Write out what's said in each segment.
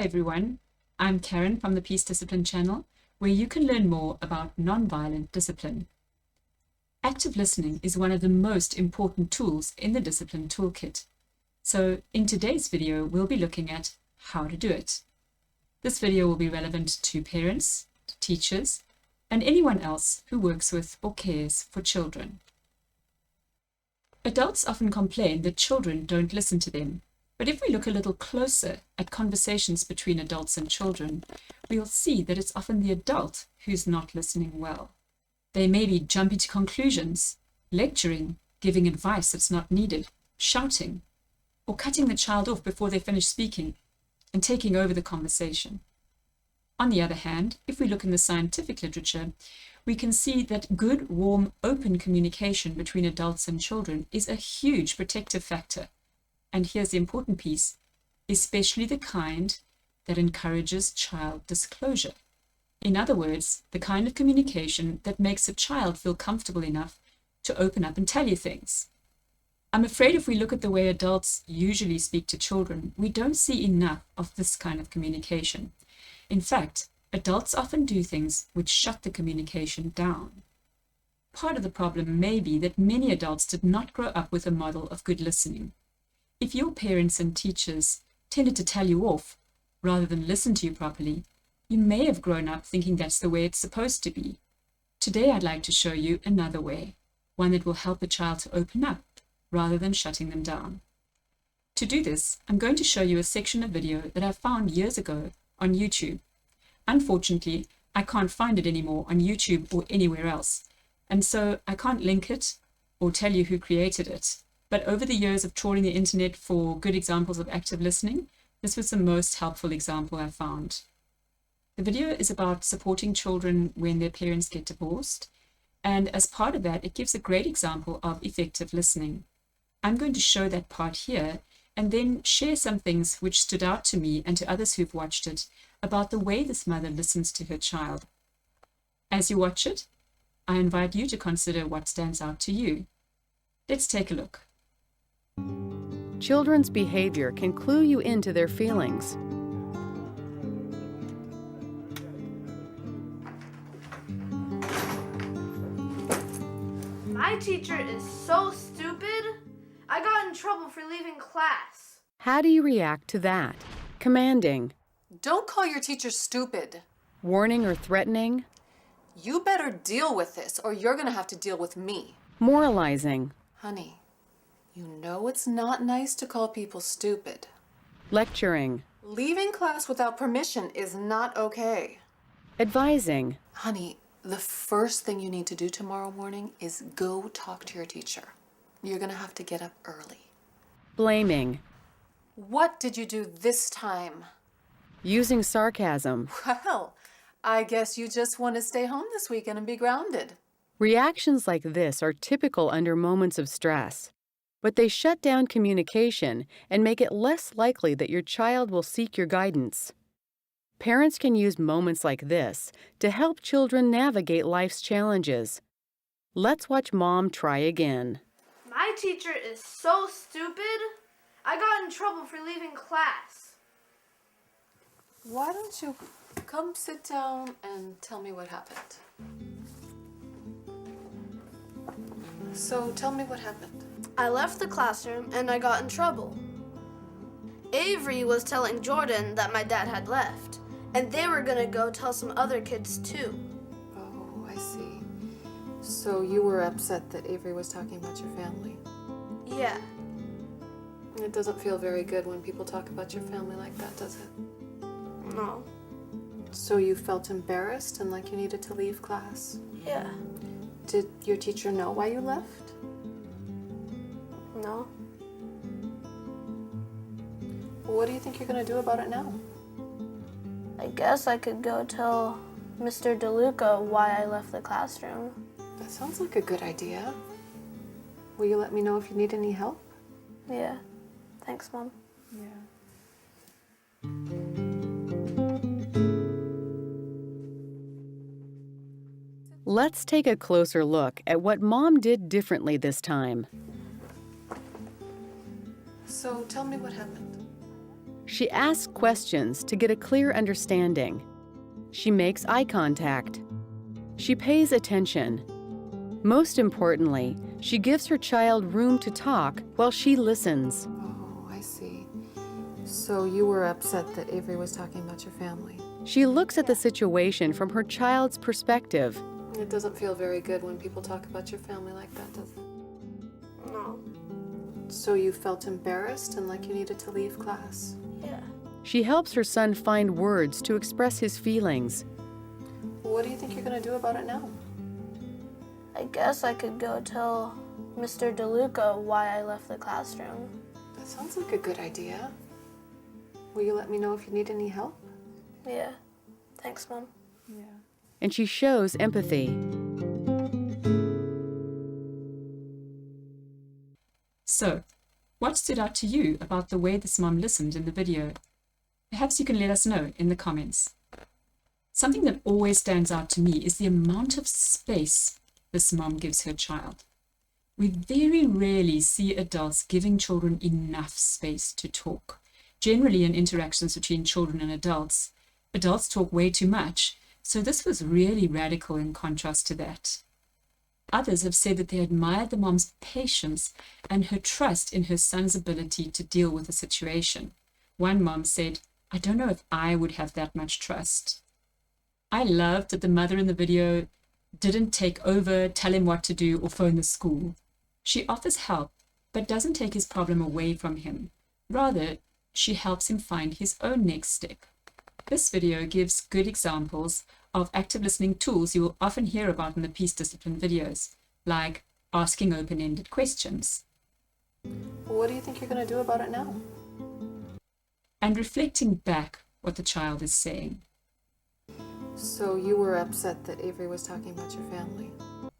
Hi everyone, I'm Karen from the Peace Discipline channel, where you can learn more about nonviolent discipline. Active listening is one of the most important tools in the discipline toolkit. So in today's video, we'll be looking at how to do it. This video will be relevant to parents, to teachers, and anyone else who works with or cares for children. Adults often complain that children don't listen to them. But if we look a little closer at conversations between adults and children, we'll see that it's often the adult who's not listening well. They may be jumping to conclusions, lecturing, giving advice that's not needed, shouting, or cutting the child off before they finish speaking and taking over the conversation. On the other hand, if we look in the scientific literature, we can see that good, warm, open communication between adults and children is a huge protective factor. And here's the important piece, especially the kind that encourages child disclosure. In other words, the kind of communication that makes a child feel comfortable enough to open up and tell you things. I'm afraid if we look at the way adults usually speak to children, we don't see enough of this kind of communication. In fact, adults often do things which shut the communication down. Part of the problem may be that many adults did not grow up with a model of good listening. If your parents and teachers tended to tell you off rather than listen to you properly, you may have grown up thinking that's the way it's supposed to be. Today I'd like to show you another way, one that will help a child to open up rather than shutting them down. To do this, I'm going to show you a section of video that I found years ago on YouTube. Unfortunately, I can't find it anymore on YouTube or anywhere else, and so I can't link it or tell you who created it. But over the years of trawling the internet for good examples of active listening, this was the most helpful example I found. The video is about supporting children when their parents get divorced, and as part of that, it gives a great example of effective listening. I'm going to show that part here, and then share some things which stood out to me and to others who've watched it about the way this mother listens to her child. As you watch it, I invite you to consider what stands out to you. Let's take a look. Children's behavior can clue you into their feelings. My teacher is so stupid. I got in trouble for leaving class. How do you react to that? Commanding, Don't call your teacher stupid. warning or threatening, You better deal with this or you're gonna have to deal with me. moralizing, Honey, you know it's not nice to call people stupid. lecturing, Leaving class without permission is not okay. advising, Honey, the first thing you need to do tomorrow morning is go talk to your teacher. You're gonna have to get up early. blaming, What did you do this time? using sarcasm. Well, I guess you just want to stay home this weekend and be grounded. Reactions like this are typical under moments of stress, but they shut down communication and make it less likely that your child will seek your guidance. Parents can use moments like this to help children navigate life's challenges. Let's watch Mom try again. My teacher is so stupid. I got in trouble for leaving class. Why don't you come sit down and tell me what happened? So tell me what happened. I left the classroom and I got in trouble. Avery was telling Jordan that my dad had left, and they were gonna go tell some other kids too. Oh, I see. So you were upset that Avery was talking about your family. Yeah. It doesn't feel very good when people talk about your family like that, does it? No. So you felt embarrassed and like you needed to leave class? Yeah. Did your teacher know why you left? No. Well, what do you think you're gonna do about it now? I guess I could go tell Mr. DeLuca why I left the classroom. That sounds like a good idea. Will you let me know if you need any help? Yeah. Thanks, Mom. Yeah. Let's take a closer look at what Mom did differently this time. So tell me what happened. She asks questions to get a clear understanding. She makes eye contact. She pays attention. Most importantly, she gives her child room to talk while she listens. Oh, I see. So you were upset that Avery was talking about your family. She looks at the situation from her child's perspective. It doesn't feel very good when people talk about your family like that, does it? No. So you felt embarrassed and like you needed to leave class? Yeah. She helps her son find words to express his feelings. What do you think you're going to do about it now? I guess I could go tell Mr. DeLuca why I left the classroom. That sounds like a good idea. Will you let me know if you need any help? Yeah. Thanks, Mom. Yeah. And she shows empathy. So, what stood out to you about the way this mom listened in the video? Perhaps you can let us know in the comments. Something that always stands out to me is the amount of space this mom gives her child. We very rarely see adults giving children enough space to talk. Generally, in interactions between children and adults talk way too much, so this was really radical in contrast to that. Others have said that they admired the mom's patience and her trust in her son's ability to deal with the situation. One mom said, "I don't know if I would have that much trust." I loved that the mother in the video didn't take over, tell him what to do, or phone the school. She offers help, but doesn't take his problem away from him. Rather, she helps him find his own next step. This video gives good examples of active listening tools you will often hear about in the Peace Discipline videos, like asking open-ended questions. What do you think you're going to do about it now? And reflecting back what the child is saying. So you were upset that Avery was talking about your family.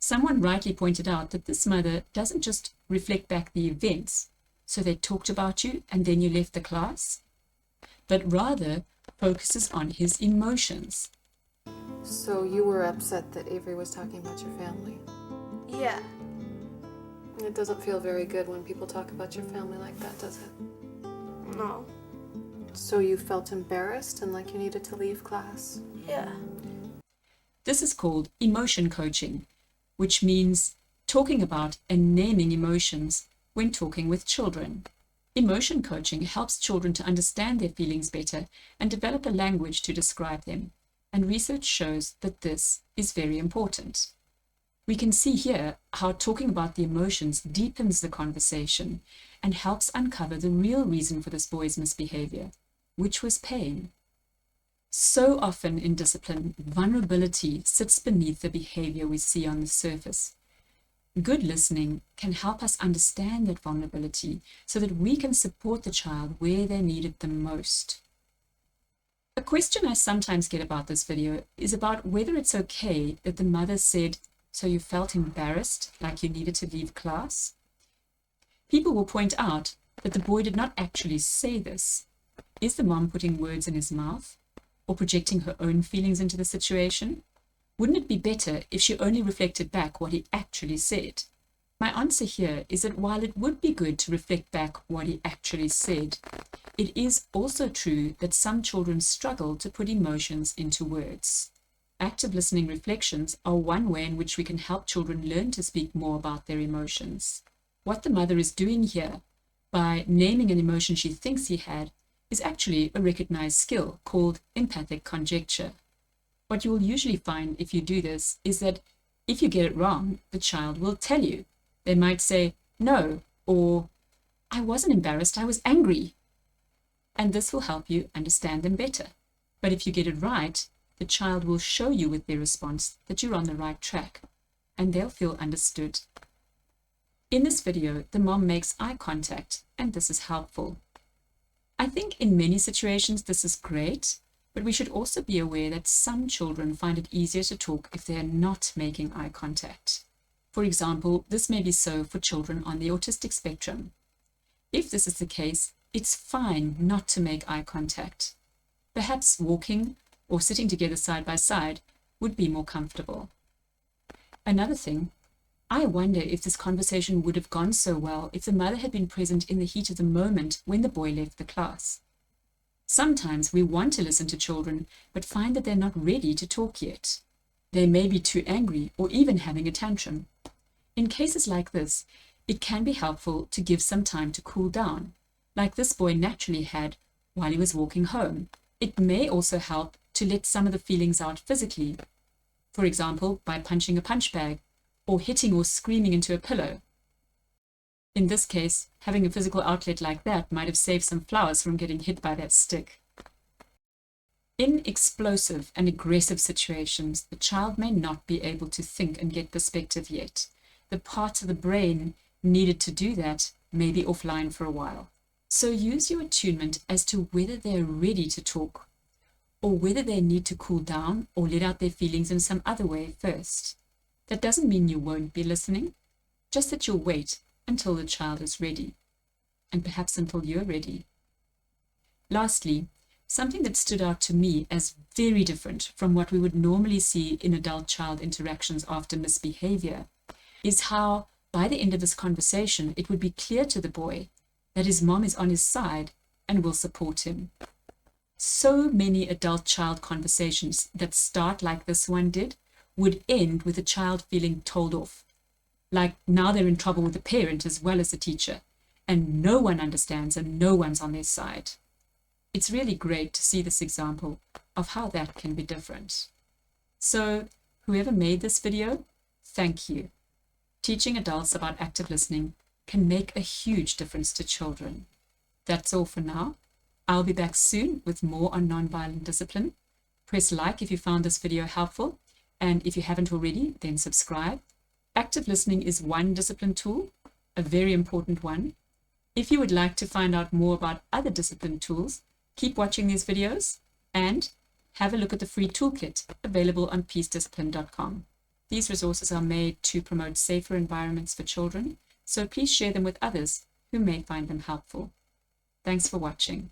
Someone rightly pointed out that this mother doesn't just reflect back the events, so they talked about you and then you left the class, but rather focuses on his emotions. So you were upset that Avery was talking about your family. Yeah. It doesn't feel very good when people talk about your family like that, does it? No. So you felt embarrassed and like you needed to leave class. Yeah. This is called emotion coaching, which means talking about and naming emotions when talking with children. Emotion coaching helps children to understand their feelings better and develop a language to describe them. And research shows that this is very important. We can see here how talking about the emotions deepens the conversation and helps uncover the real reason for this boy's misbehavior, which was pain. So often in discipline, vulnerability sits beneath the behavior we see on the surface. Good listening can help us understand that vulnerability so that we can support the child where they need it the most. A question I sometimes get about this video is about whether it's okay that the mother said, "So you felt embarrassed, like you needed to leave class?" People will point out that the boy did not actually say this. Is the mom putting words in his mouth or projecting her own feelings into the situation? Wouldn't it be better if she only reflected back what he actually said? My answer here is that while it would be good to reflect back what he actually said, it is also true that some children struggle to put emotions into words. Active listening reflections are one way in which we can help children learn to speak more about their emotions. What the mother is doing here, by naming an emotion she thinks he had, is actually a recognized skill called empathic conjecture. What you will usually find if you do this is that if you get it wrong, the child will tell you. They might say, "No," or "I wasn't embarrassed, I was angry." And this will help you understand them better. But if you get it right, the child will show you with their response that you're on the right track, and they'll feel understood. In this video, the mom makes eye contact, and this is helpful. I think in many situations this is great, but we should also be aware that some children find it easier to talk if they are not making eye contact. For example, this may be so for children on the autistic spectrum. If this is the case, it's fine not to make eye contact. Perhaps walking or sitting together side by side would be more comfortable. Another thing, I wonder if this conversation would have gone so well if the mother had been present in the heat of the moment when the boy left the class. Sometimes we want to listen to children, but find that they're not ready to talk yet. They may be too angry or even having a tantrum. In cases like this, it can be helpful to give some time to cool down, like this boy naturally had while he was walking home. It may also help to let some of the feelings out physically, for example, by punching a punch bag or hitting or screaming into a pillow. In this case, having a physical outlet like that might have saved some flowers from getting hit by that stick. In explosive and aggressive situations, the child may not be able to think and get perspective yet. The parts of the brain needed to do that may be offline for a while. So use your attunement as to whether they're ready to talk, or whether they need to cool down or let out their feelings in some other way first. That doesn't mean you won't be listening, just that you'll wait until the child is ready, and perhaps until you're ready. Lastly, something that stood out to me as very different from what we would normally see in adult-child interactions after misbehavior is how, by the end of this conversation, it would be clear to the boy that his mom is on his side and will support him. So many adult-child conversations that start like this one did would end with the child feeling told off, like now they're in trouble with the parent as well as the teacher, and no one understands and no one's on their side. It's really great to see this example of how that can be different. So, whoever made this video, thank you. Teaching adults about active listening can make a huge difference to children. That's all for now. I'll be back soon with more on nonviolent discipline. Press like if you found this video helpful, and if you haven't already, then subscribe. Active listening is one discipline tool, a very important one. If you would like to find out more about other discipline tools, keep watching these videos and have a look at the free toolkit available on peacediscipline.com. These resources are made to promote safer environments for children, so please share them with others who may find them helpful. Thanks for watching.